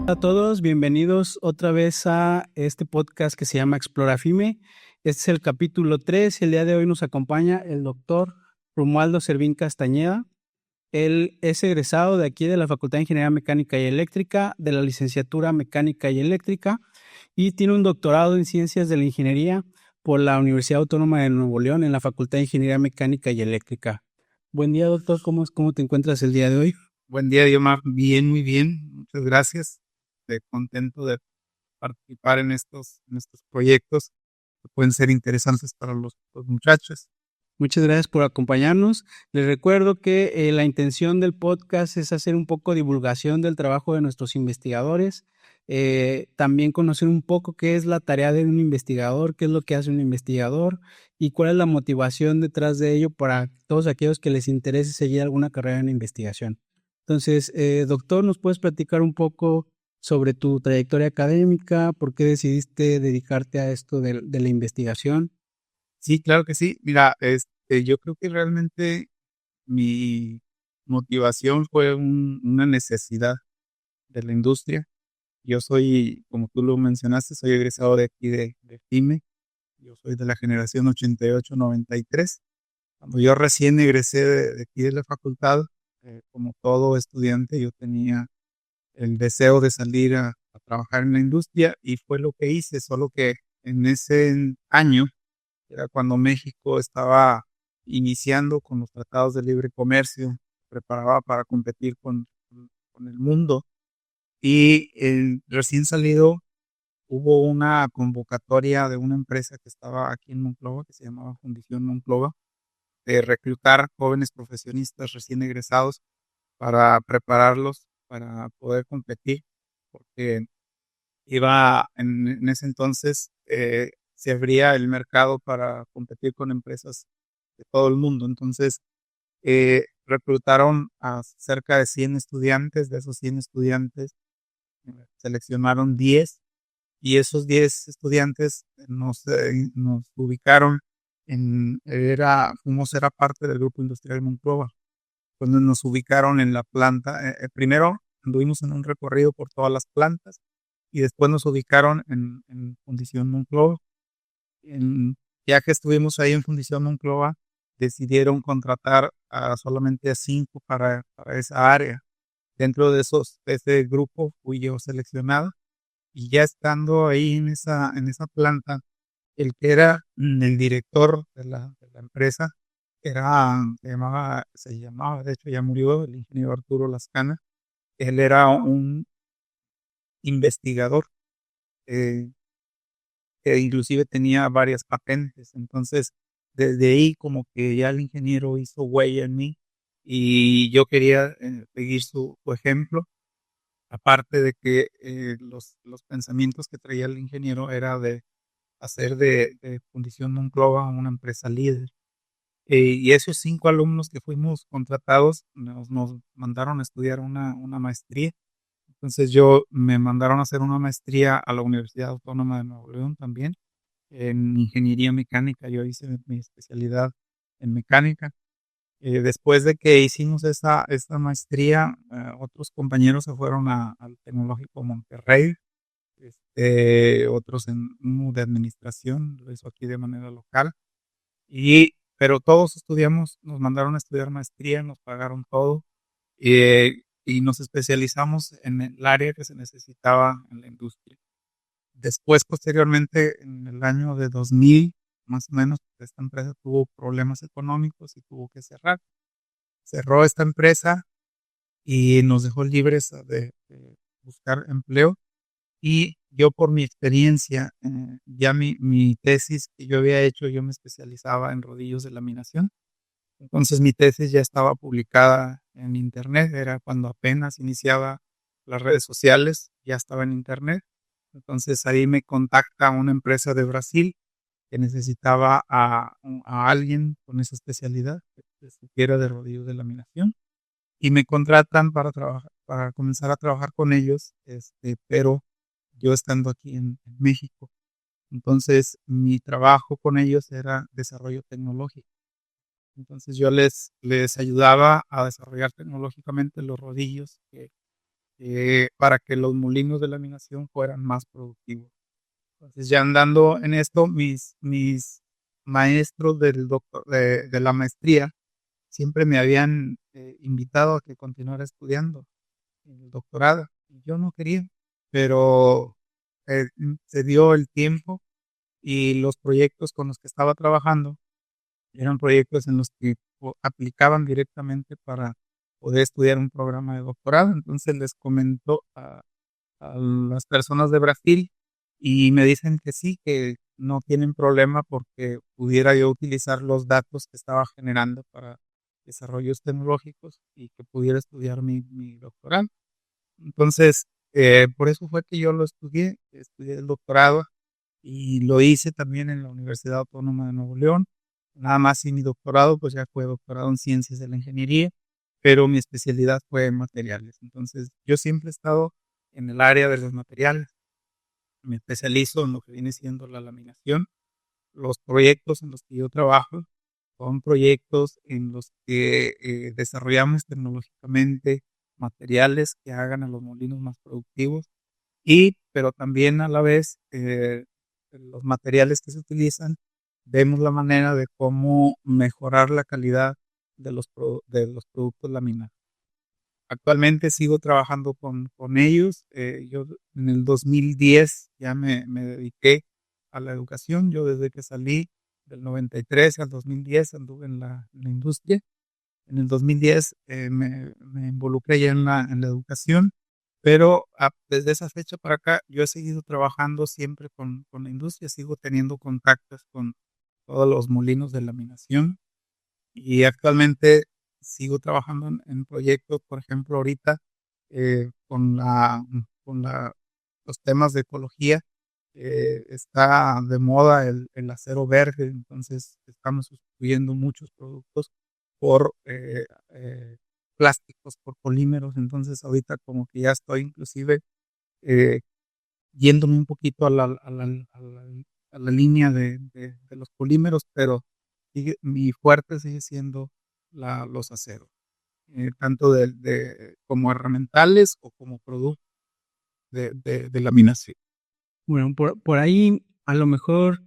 Hola a todos, bienvenidos otra vez a este podcast que se llama Explora FIME. Este es el capítulo 3 y el día de hoy nos acompaña el doctor Romualdo Servín Castañeda. Él es egresado de aquí de la Facultad de Ingeniería Mecánica y Eléctrica, de la licenciatura Mecánica y Eléctrica, y tiene un doctorado en Ciencias de la Ingeniería por la Universidad Autónoma de Nuevo León en la Facultad de Ingeniería Mecánica y Eléctrica. Buen día, doctor, ¿cómo te encuentras el día de hoy? Buen día, Diomar. Bien, muy bien. Muchas gracias. Contento de participar en estos proyectos que pueden ser interesantes para los muchachos. Muchas gracias por acompañarnos. Les recuerdo que la intención del podcast es hacer un poco de divulgación del trabajo de nuestros investigadores, también conocer un poco qué es la tarea de un investigador, qué es lo que hace un investigador y cuál es la motivación detrás de ello para todos aquellos que les interese seguir alguna carrera en investigación. Entonces, doctor, ¿nos puedes platicar un poco sobre tu trayectoria académica? ¿Por qué decidiste dedicarte a esto de la investigación? Sí, claro que sí. Mira, yo creo que realmente mi motivación fue una necesidad de la industria. Yo soy, como tú lo mencionaste, soy egresado de aquí de FIME. Yo soy de la generación 88-93. Cuando yo recién egresé de aquí de la facultad, como todo estudiante, yo tenía el deseo de salir a trabajar en la industria y fue lo que hice, solo que en ese año era cuando México estaba iniciando con los tratados de libre comercio, preparaba para competir con el mundo y recién salido hubo una convocatoria de una empresa que estaba aquí en Monclova, que se llamaba Fundición Monclova, de reclutar jóvenes profesionistas recién egresados para prepararlos para poder competir, porque en ese entonces se abría el mercado para competir con empresas de todo el mundo. Entonces reclutaron a cerca de 100 estudiantes, de esos 100 estudiantes seleccionaron 10 y esos 10 estudiantes nos ubicaron era parte del Grupo Industrial Monclova cuando nos ubicaron en la planta. Primero anduvimos en un recorrido por todas las plantas y después nos ubicaron en Fundición Monclova. Ya que estuvimos ahí en Fundición Monclova, decidieron contratar solamente a 5 para esa área. Dentro de ese grupo fui yo seleccionado y ya estando ahí en esa planta, el que era el director de la empresa se llamaba, de hecho ya murió, el ingeniero Arturo Lascana. Él era un investigador eh, que inclusive tenía varias patentes. Entonces, desde ahí como que ya el ingeniero hizo huella en mí y yo quería seguir su ejemplo. Aparte de que los pensamientos que traía el ingeniero era de hacer de Fundición Monclova una empresa líder. Y esos 5 alumnos que fuimos contratados nos mandaron a estudiar una maestría. Entonces me mandaron a hacer una maestría a la Universidad Autónoma de Nuevo León también, en ingeniería mecánica. Yo hice mi especialidad en mecánica. Después de que hicimos esta maestría, otros compañeros se fueron al Tecnológico Monterrey, otros en uno de administración, lo hizo aquí de manera local. Pero todos estudiamos, nos mandaron a estudiar maestría, nos pagaron todo y nos especializamos en el área que se necesitaba en la industria. Después, posteriormente, en el año de 2000, más o menos, esta empresa tuvo problemas económicos y tuvo que cerrar. Cerró esta empresa y nos dejó libres de buscar empleo. Y yo por mi experiencia, ya mi tesis que yo había hecho, yo me especializaba en rodillos de laminación. Entonces mi tesis ya estaba publicada en internet, era cuando apenas iniciaba las redes sociales, ya estaba en internet. Entonces ahí me contacta una empresa de Brasil que necesitaba a alguien con esa especialidad, que supiera de rodillos de laminación, y me contratan para trabajar, para comenzar a trabajar con ellos, pero yo estando aquí en México. Entonces mi trabajo con ellos era desarrollo tecnológico. Entonces yo les ayudaba a desarrollar tecnológicamente los rodillos para que los molinos de laminación fueran más productivos. Entonces, ya andando en esto, mis maestros de la maestría siempre me habían invitado a que continuara estudiando el doctorado. Yo no quería, pero se dio el tiempo y los proyectos con los que estaba trabajando eran proyectos en los que aplicaban directamente para poder estudiar un programa de doctorado. Entonces les comentó a las personas de Brasil y me dicen que sí, que no tienen problema porque pudiera yo utilizar los datos que estaba generando para desarrollos tecnológicos y que pudiera estudiar mi doctorado. Entonces, por eso fue que yo lo estudié el doctorado y lo hice también en la Universidad Autónoma de Nuevo León. Nada más y mi doctorado, pues ya fue doctorado en ciencias de la ingeniería, pero mi especialidad fue en materiales. Entonces, yo siempre he estado en el área de los materiales. Me especializo en lo que viene siendo la laminación. Los proyectos en los que yo trabajo son proyectos en los que desarrollamos tecnológicamente materiales que hagan a los molinos más productivos pero también a la vez los materiales que se utilizan, vemos la manera de cómo mejorar la calidad de los productos laminados. Actualmente sigo trabajando con ellos. Yo en el 2010 ya me dediqué a la educación. Yo desde que salí del 93 al 2010 anduve en la industria. En el 2010 me involucré ya en la educación, pero desde esa fecha para acá yo he seguido trabajando siempre con la industria, sigo teniendo contactos con todos los molinos de laminación y actualmente sigo trabajando en proyectos, por ejemplo, ahorita con los temas de ecología. Está de moda el acero verde, entonces estamos sustituyendo muchos productos por plásticos, por polímeros. Entonces ahorita como que ya estoy inclusive eh, yéndome un poquito a la línea de los polímeros, pero mi fuerte sigue siendo los aceros, tanto como herramientales o como productos de laminación. Bueno, por ahí a lo mejor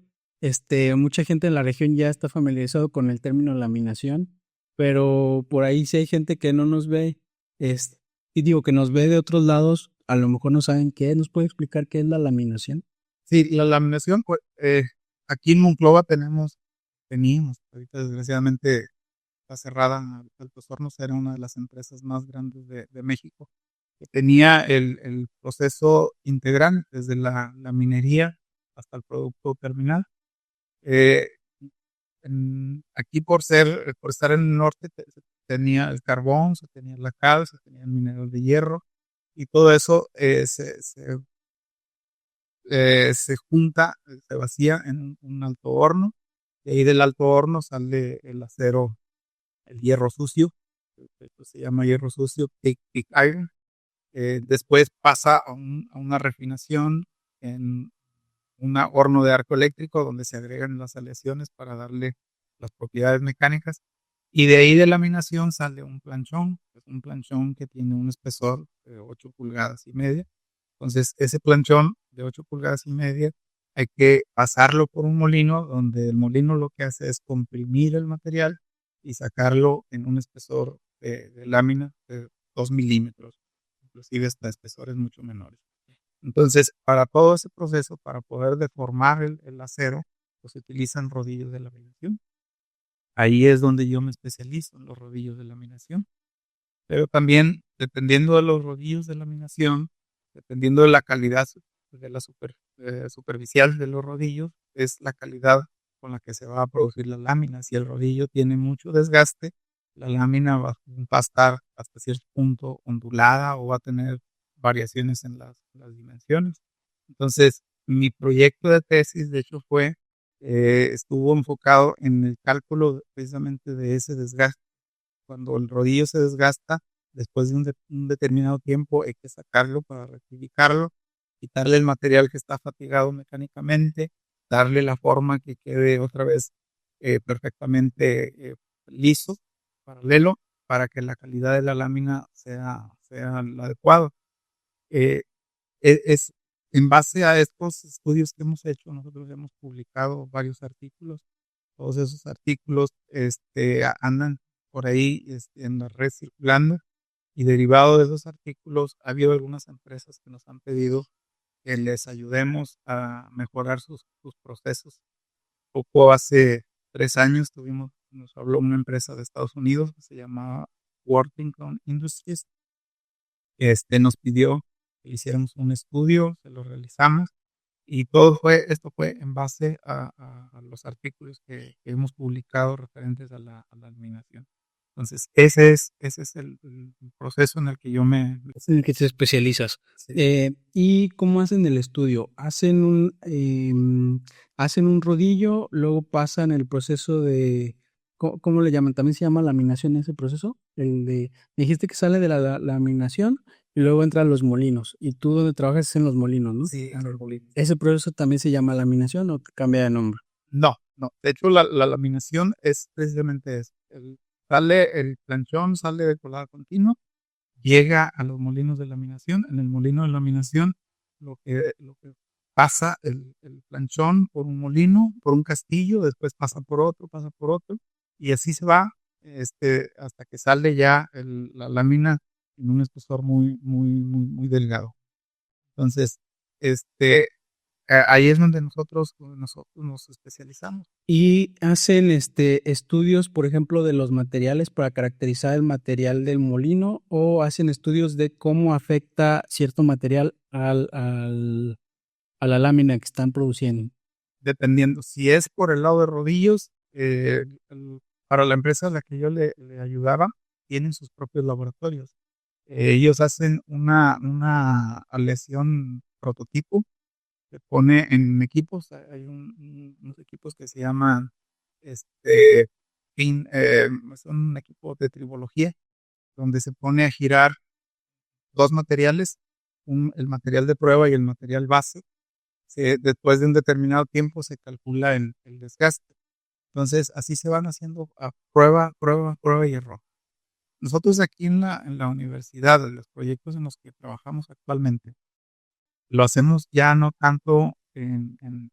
mucha gente en la región ya está familiarizado con el término laminación, pero por ahí sí hay gente que no nos ve, y digo que nos ve de otros lados, a lo mejor no saben qué es. ¿Nos puede explicar qué es la laminación? Sí, la laminación, pues, aquí en Monclova teníamos, ahorita desgraciadamente está cerrada. Altos Hornos era una de las empresas más grandes de México, que tenía el proceso integral desde la minería hasta el producto terminal. Eh, Aquí por estar en el norte, se tenía el carbón, se tenía la cal, se tenía el mineral de hierro y todo eso se junta, se vacía en un alto horno y ahí del alto horno sale el acero, el hierro sucio, esto se llama hierro sucio, pig iron. Después pasa a una refinación en un horno de arco eléctrico donde se agregan las aleaciones para darle las propiedades mecánicas. Y de ahí de laminación sale un planchón, es un planchón que tiene un espesor de 8 pulgadas y media. Entonces, ese planchón de 8 pulgadas y media hay que pasarlo por un molino, donde el molino lo que hace es comprimir el material y sacarlo en un espesor de lámina de 2 milímetros, inclusive hasta espesores mucho menores. Entonces, para todo ese proceso, para poder deformar el acero, pues se utilizan rodillos de laminación. Ahí es donde yo me especializo, en los rodillos de laminación. Pero también, dependiendo de los rodillos de laminación, dependiendo de la calidad de la superficial de los rodillos, es la calidad con la que se va a producir la lámina. Si el rodillo tiene mucho desgaste, la lámina va a estar hasta cierto punto ondulada o va a tener variaciones en las dimensiones. Entonces, mi proyecto de tesis, de hecho, estuvo enfocado en el cálculo precisamente de ese desgaste. Cuando el rodillo se desgasta, después de un determinado tiempo hay que sacarlo para rectificarlo, quitarle el material que está fatigado mecánicamente, darle la forma que quede otra vez perfectamente liso, paralelo, para que la calidad de la lámina sea la adecuada. Eh, es en base a estos estudios que hemos hecho, nosotros hemos publicado varios artículos. Todos esos artículos andan por ahí en la red circulando, y derivado de esos artículos ha habido algunas empresas que nos han pedido que les ayudemos a mejorar sus procesos. Poco hace 3 años nos habló una empresa de Estados Unidos que se llamaba Worthington Industries. Nos pidió que hiciéramos un estudio, se lo realizamos, y esto fue en base a los artículos que hemos publicado referentes a la laminación. Entonces, ese es el proceso en el que yo Es en el que te especializas. Sí. ¿Y cómo hacen el estudio? Hacen un rodillo, luego pasan el proceso de, ¿cómo le llaman? ¿También se llama laminación ese proceso? Me dijiste que sale de la laminación y luego entran los molinos. Y tú donde trabajas es en los molinos, ¿no? Sí, en los molinos. ¿Ese proceso también se llama laminación o cambia de nombre? No, no. De hecho, la laminación es precisamente eso. El planchón sale de colada continua, llega a los molinos de laminación. En el molino de laminación, lo que pasa el planchón por un molino, por un castillo, después pasa por otro, y así se va, hasta que sale ya la lámina en un espesor muy delgado. Entonces, ahí es donde nosotros nos especializamos. Y hacen estudios, por ejemplo, de los materiales para caracterizar el material del molino, o hacen estudios de cómo afecta cierto material a la lámina que están produciendo. Dependiendo, si es por el lado de rodillos, para la empresa a la que yo le ayudaba, tienen sus propios laboratorios. Ellos hacen una aleación prototipo, se pone en equipos. Hay unos equipos que se llaman, este, son un equipo de tribología, donde se pone a girar dos materiales, el material de prueba y el material base. Después de un determinado tiempo se calcula el desgaste. Entonces, así se van haciendo a prueba y error. Nosotros aquí en la universidad, en los proyectos en los que trabajamos actualmente, lo hacemos ya no tanto en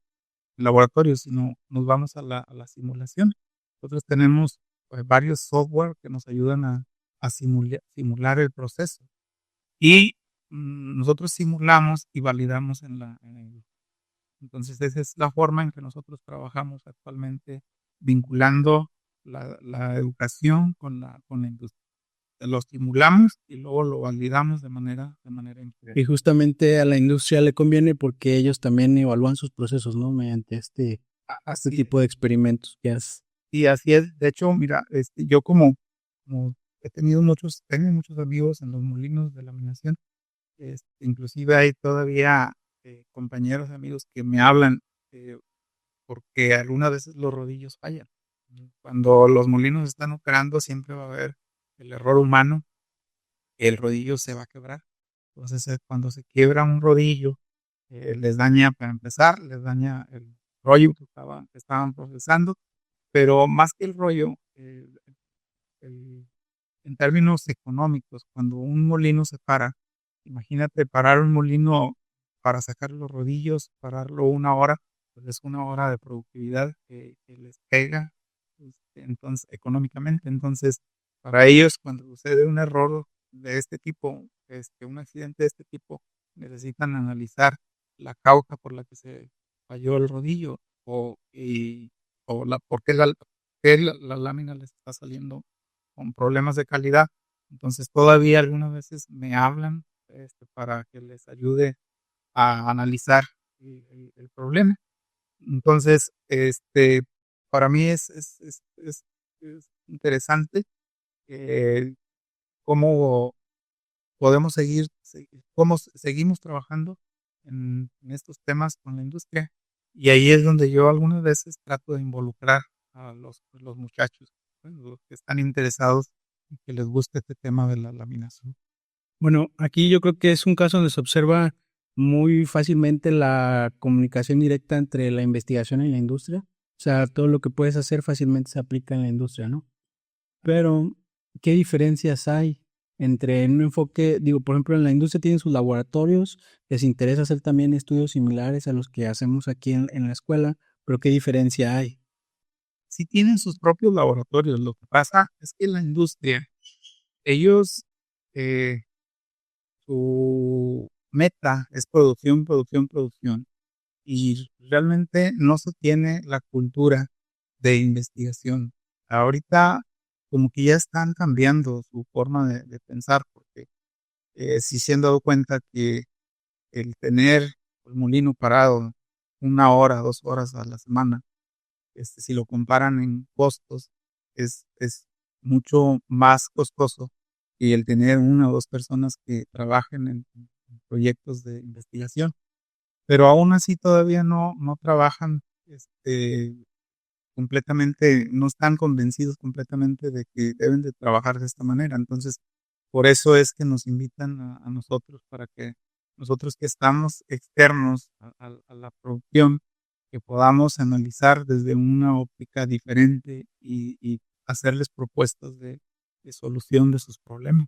laboratorios, sino nos vamos a la simulación. Nosotros tenemos varios software que nos ayudan a simular el proceso. Y nosotros simulamos y validamos entonces, esa es la forma en que nosotros trabajamos actualmente, vinculando la educación con la industria. Lo estimulamos y luego lo validamos de manera Y justamente a la industria le conviene porque ellos también evalúan sus procesos, ¿no? Mediante este tipo de experimentos que haces. Y así es. De hecho, mira, yo como tengo muchos amigos en los molinos de laminación. Inclusive hay todavía compañeros, amigos que me hablan, porque algunas veces los rodillos fallan. Cuando los molinos están operando, siempre va a haber el error humano, el rodillo se va a quebrar. Entonces, cuando se quiebra un rodillo, les daña, para empezar, les daña el rollo que estaban procesando, pero más que el rollo, el- en términos económicos, cuando un molino se para, imagínate parar un molino para sacar los rodillos, pararlo 1 hora, pues es 1 hora de productividad que les pega, entonces, económicamente. Entonces, para ellos, cuando sucede un error de este tipo, un accidente de este tipo, necesitan analizar la causa por la que se falló el rodillo, por qué la lámina les está saliendo con problemas de calidad. Entonces, todavía algunas veces me hablan para que les ayude a analizar el problema. Entonces, para mí es interesante cómo podemos cómo seguimos trabajando en estos temas con la industria. Y ahí es donde yo algunas veces trato de involucrar a los muchachos, los que están interesados y que les guste este tema de la laminación. Bueno, aquí yo creo que es un caso donde se observa muy fácilmente la comunicación directa entre la investigación y la industria. O sea, todo lo que puedes hacer fácilmente se aplica en la industria, ¿no? Pero, ¿qué diferencias hay entre un enfoque, digo, por ejemplo, en la industria tienen sus laboratorios, les interesa hacer también estudios similares a los que hacemos aquí en la escuela, pero ¿qué diferencia hay? Sí tienen sus propios laboratorios. Lo que pasa es que la industria, ellos, eh, su meta es producción, producción, producción, y realmente no se tiene la cultura de investigación. Ahorita como que ya están cambiando su forma de pensar, porque sí se han dado cuenta que el tener el molino parado 1 hora, 2 horas a la semana, si lo comparan en costos, es mucho más costoso que el tener 1 o 2 personas que trabajen en proyectos de investigación. Pero aún así todavía no trabajan completamente, no están convencidos completamente de que deben de trabajar de esta manera. Entonces, por eso es que nos invitan a nosotros para que nosotros que estamos externos a la producción, que podamos analizar desde una óptica diferente y hacerles propuestas de solución de sus problemas.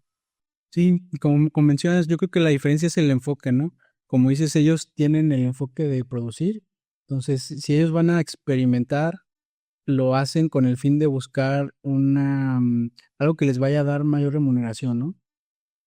Sí, y como mencionas, yo creo que la diferencia es el enfoque, ¿no? Como dices, ellos tienen el enfoque de producir, entonces si ellos van a experimentar, lo hacen con el fin de buscar algo que les vaya a dar mayor remuneración, ¿no?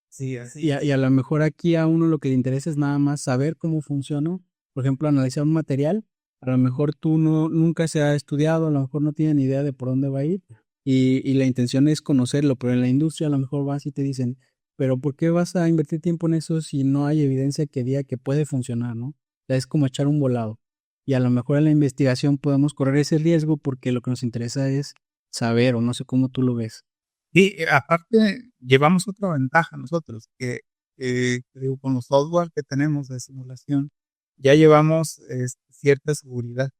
Sí, así Y a es. lo mejor aquí a uno lo que le interesa es nada más saber cómo funciona. Por ejemplo, analizar un material. A lo mejor tú nunca se ha estudiado, a lo mejor no tienen idea de por dónde va a ir y la intención es conocerlo, pero en la industria a lo mejor vas y te dicen, pero ¿por qué vas a invertir tiempo en eso si no hay evidencia que diga que puede funcionar, ¿no? O sea, es como echar un volado. Y a lo mejor en la investigación podemos correr ese riesgo porque lo que nos interesa es saber o no sé cómo tú lo ves. Y aparte, llevamos otra ventaja nosotros, que te digo, con los software que tenemos de simulación, ya llevamos cierta seguridad.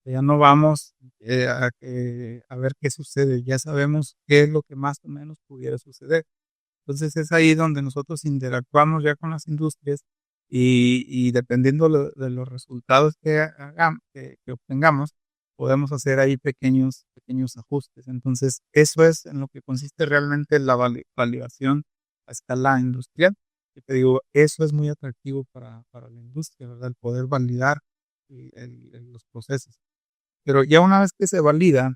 Ya no vamos a ver qué sucede, ya sabemos qué es lo que más o menos pudiera suceder. Entonces es ahí donde nosotros interactuamos ya con las industrias y dependiendo de los resultados que hagamos, que obtengamos, podemos hacer ahí pequeños ajustes. Entonces eso es en lo que consiste realmente la validación a escala industrial. Y te digo, eso es muy atractivo para la industria, ¿verdad? El poder validar los procesos. Pero ya una vez que se valida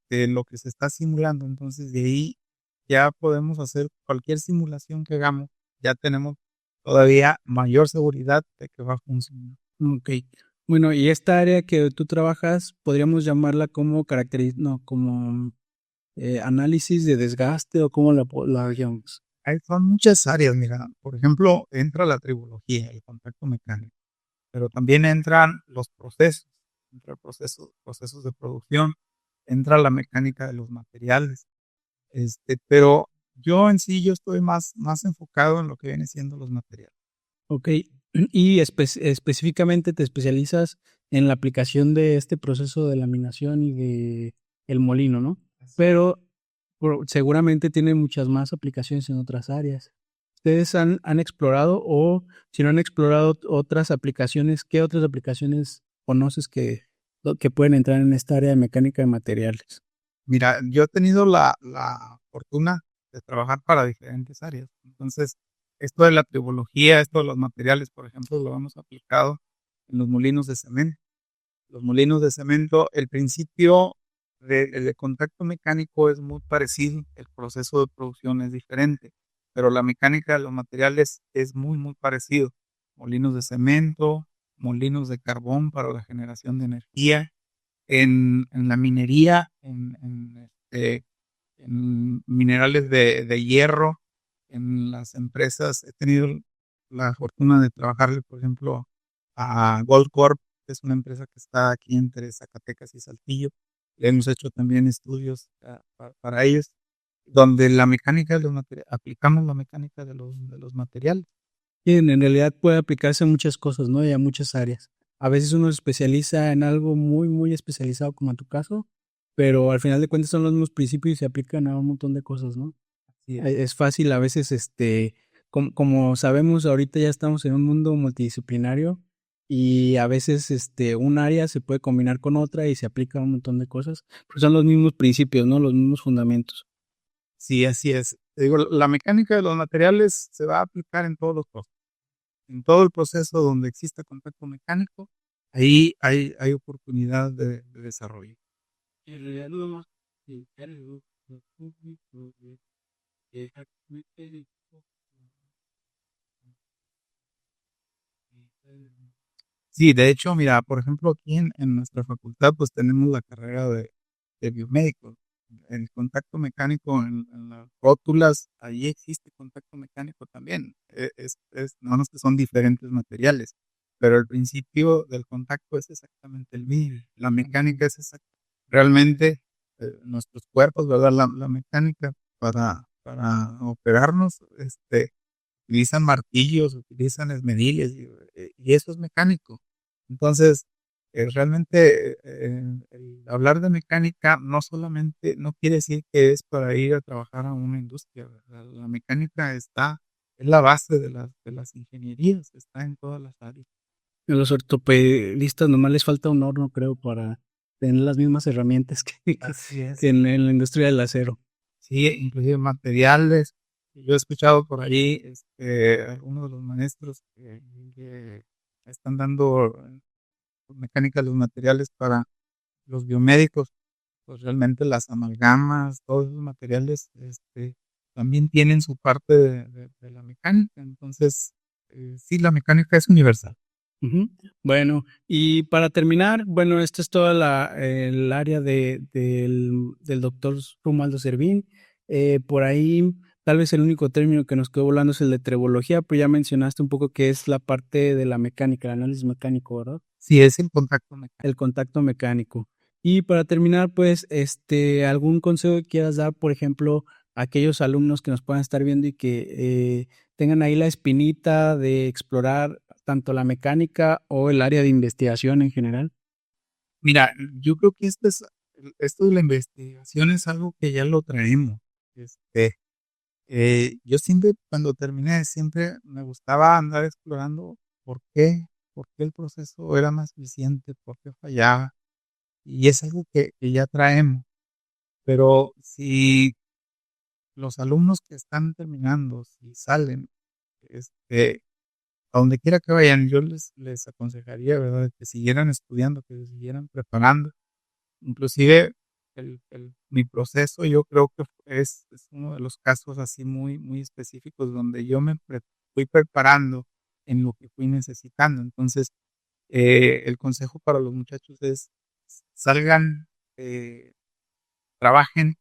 lo que se está simulando, entonces de ahí ya podemos hacer cualquier simulación que hagamos, ya tenemos todavía mayor seguridad de que va a funcionar. Ok. Bueno, y esta área que tú trabajas, podríamos llamarla como no, como análisis de desgaste o como la llamamos. Son muchas áreas, mira, por ejemplo, entra la tribología, el contacto mecánico, pero también entran los procesos, entra procesos de producción, entra la mecánica de los materiales, pero yo en sí, yo estoy más enfocado en lo que viene siendo los materiales. Ok. Y específicamente te especializas en la aplicación de este proceso de laminación y de el molino, ¿no? Pero seguramente tiene muchas más aplicaciones en otras áreas. ¿Ustedes han explorado o si no han explorado otras aplicaciones, qué otras aplicaciones conoces que pueden entrar en esta área de mecánica de materiales? Mira, yo he tenido la fortuna de trabajar para diferentes áreas. Entonces, esto de la tribología, esto de los materiales, por ejemplo, lo hemos aplicado en los molinos de cemento. Los molinos de cemento, el principio de contacto mecánico es muy parecido, el proceso de producción es diferente, pero la mecánica de los materiales es muy parecido. Molinos de cemento, molinos de carbón para la generación de energía, en la minería, en minerales de hierro, en las empresas. He tenido la fortuna de trabajarle, por ejemplo, a Goldcorp, que es una empresa que está aquí entre Zacatecas y Saltillo. Le hemos hecho también estudios para ellos, donde la mecánica de los materiales, aplicamos la mecánica de los materiales. Y en realidad puede aplicarse a muchas cosas, ¿no? Y a muchas áreas. A veces uno se especializa en algo muy especializado, como en tu caso, pero al final de cuentas son los mismos principios y se aplican a un montón de cosas, ¿no? Así es. Es fácil a veces, como sabemos, ahorita ya estamos en un mundo multidisciplinario y a veces, un área se puede combinar con otra y se aplica a un montón de cosas, pero son los mismos principios, ¿no? Los mismos fundamentos. Sí, así es. Te digo, la mecánica de los materiales se va a aplicar en todos los procesos. En todo el proceso donde exista contacto mecánico, ahí hay oportunidad de desarrollo. Sí, de hecho, mira, por ejemplo, aquí en nuestra facultad, pues tenemos la carrera de biomédico. El contacto mecánico en las rótulas, ahí existe contacto mecánico también. No, no es que son diferentes materiales, pero el principio del contacto es exactamente el mismo. La mecánica es exacta. Realmente, nuestros cuerpos, ¿verdad? La mecánica para operarnos, utilizan martillos, utilizan esmeriles y eso es mecánico. Entonces, realmente el hablar de mecánica no solamente, no quiere decir que es para ir a trabajar a una industria, ¿verdad? La mecánica es la base de las ingenierías, está en todas las áreas. A los ortopedistas nomás les falta un horno, creo, para tener las mismas herramientas Así es. que en la industria del acero. Sí, inclusive materiales. Yo he escuchado por ahí algunos de los maestros que están dando mecánica de los materiales para los biomédicos, pues realmente las amalgamas, todos esos materiales, también tienen su parte de la mecánica. Entonces, sí, la mecánica es universal. Ujú. Bueno, y para terminar, bueno, esta es toda el área del doctor Romualdo Servín. Por ahí, tal vez el único término que nos quedó volando es el de trebología, pero ya mencionaste un poco que es la parte de la mecánica, el análisis mecánico, ¿verdad? Sí, es el contacto mecánico. El contacto mecánico. Y para terminar, pues, algún consejo que quieras dar, por ejemplo, a aquellos alumnos que nos puedan estar viendo y que tengan ahí la espinita de explorar tanto la mecánica o el área de investigación en general. Mira, yo creo que esto de la investigación es algo que ya lo traemos. Este, yo siempre, cuando terminé, siempre me gustaba andar explorando por qué el proceso era más eficiente, por qué fallaba. Y es algo que ya traemos. Pero si los alumnos que están terminando, si salen, a donde quiera que vayan, yo les aconsejaría, ¿verdad?, que siguieran estudiando, que se siguieran preparando. Inclusive mi proceso yo creo que es uno de los casos así muy, muy específicos donde yo fui preparando en lo que fui necesitando. Entonces, el consejo para los muchachos es salgan, trabajen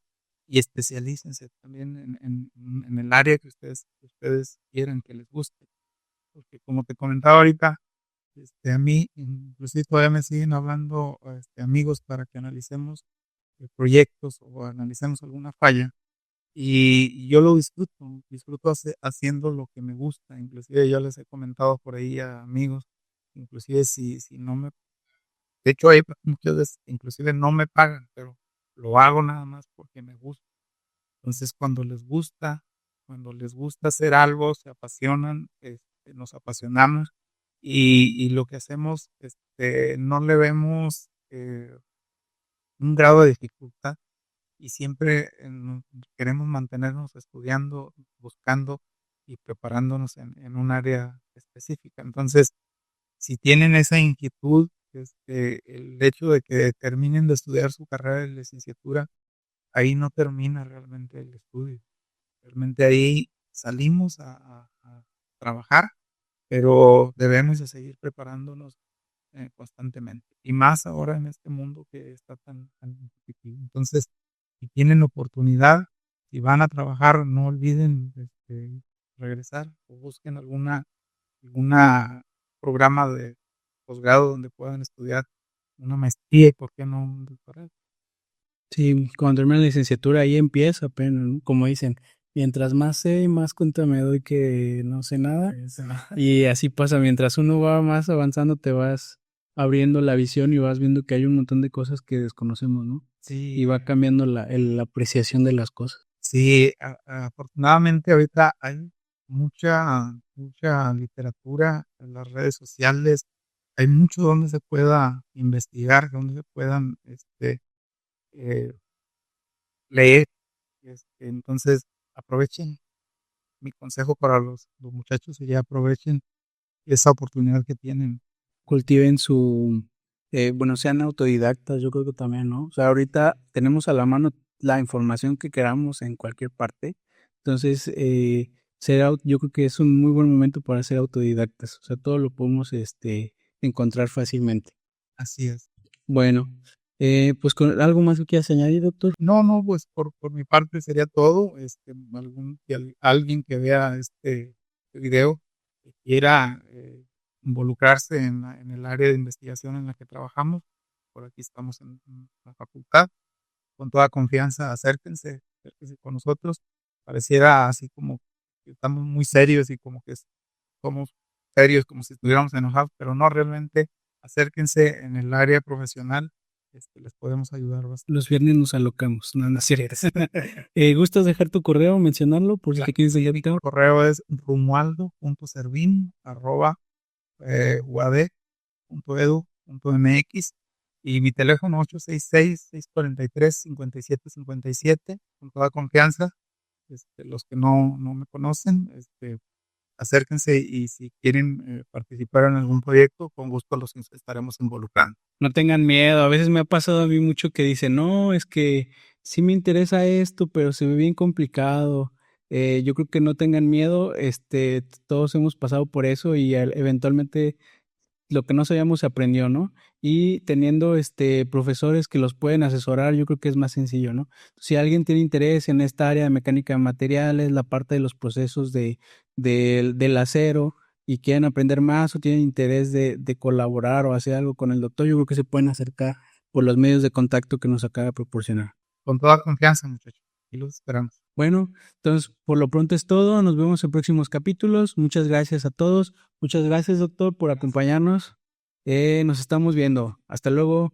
y especialícense también en el área que ustedes quieran, que les guste. Porque como te comentaba ahorita, a mí inclusive todavía me siguen hablando amigos para que analicemos proyectos o analicemos alguna falla y yo lo disfruto haciendo lo que me gusta. Inclusive yo les he comentado por ahí a amigos, inclusive si no de hecho hay muchas veces inclusive no me pagan, pero lo hago nada más porque me gusta. Entonces cuando les gusta hacer algo, se apasionan, nos apasionamos y lo que hacemos, no le vemos un grado de dificultad y siempre queremos mantenernos estudiando, buscando y preparándonos en un área específica. Entonces, si tienen esa inquietud, el hecho de que terminen de estudiar su carrera de licenciatura, ahí no termina realmente el estudio. Realmente ahí salimos a trabajar, pero debemos de seguir preparándonos constantemente. Y más ahora en este mundo que está tan competitivo. Entonces, si tienen oportunidad, si van a trabajar, no olviden regresar o busquen alguna programa de posgrado donde puedan estudiar una maestría y por qué no un doctorado. Sí, cuando termine la licenciatura ahí empieza apenas, ¿no? Como dicen, mientras más sé, más cuenta me doy que no sé nada. Y así pasa, mientras uno va más avanzando, te vas abriendo la visión y vas viendo que hay un montón de cosas que desconocemos, ¿no? Y Sí, va cambiando la apreciación de las cosas. sí, afortunadamente ahorita hay mucha literatura en las redes sociales, hay mucho donde se pueda investigar, donde se puedan, eh, leer. Entonces, aprovechen. Mi consejo para los muchachos sería aprovechen esa oportunidad que tienen. Cultiven bueno, sean autodidactas, yo creo que también, ¿no? O sea, ahorita tenemos a la mano la información que queramos en cualquier parte, entonces yo creo que es un muy buen momento para ser autodidactas, o sea, todo lo podemos encontrar fácilmente. Así es. Bueno, pues con algo más que quieras añadir, doctor. No, pues por mi parte sería todo. Alguien que vea este video que quiera involucrarse en el área de investigación en la que trabajamos, por aquí estamos en la facultad, con toda confianza, acérquense con nosotros. Pareciera así como que estamos muy serios y como que somos serios, como si estuviéramos enojados, pero no realmente. Acérquense en el área profesional, les podemos ayudar bastante. Los viernes nos alocamos, no, no es cierto. ¿Gustas dejar tu correo, mencionarlo, por si te quieres dejar? Mi correo es romualdo.servin@uad.edu.mx y mi teléfono 866-643-5757, con toda confianza. Los que no me conocen, acérquense y si quieren participar en algún proyecto, con gusto los estaremos involucrando. No tengan miedo, a veces me ha pasado a mí mucho que dicen, no, es que sí me interesa esto, pero se ve bien complicado. Yo creo que no tengan miedo, todos hemos pasado por eso y eventualmente lo que no sabíamos se aprendió, ¿no? Y teniendo profesores que los pueden asesorar, yo creo que es más sencillo, ¿no? Si alguien tiene interés en esta área de mecánica de materiales, la parte de los procesos del acero y quieren aprender más o tienen interés de colaborar o hacer algo con el doctor, yo creo que se pueden acercar por los medios de contacto que nos acaba de proporcionar. Con toda confianza, muchachos, y los esperamos. Bueno, entonces por lo pronto es todo. Nos vemos en próximos capítulos. Muchas gracias a todos. Muchas gracias, doctor, por acompañarnos. Nos estamos viendo. Hasta luego.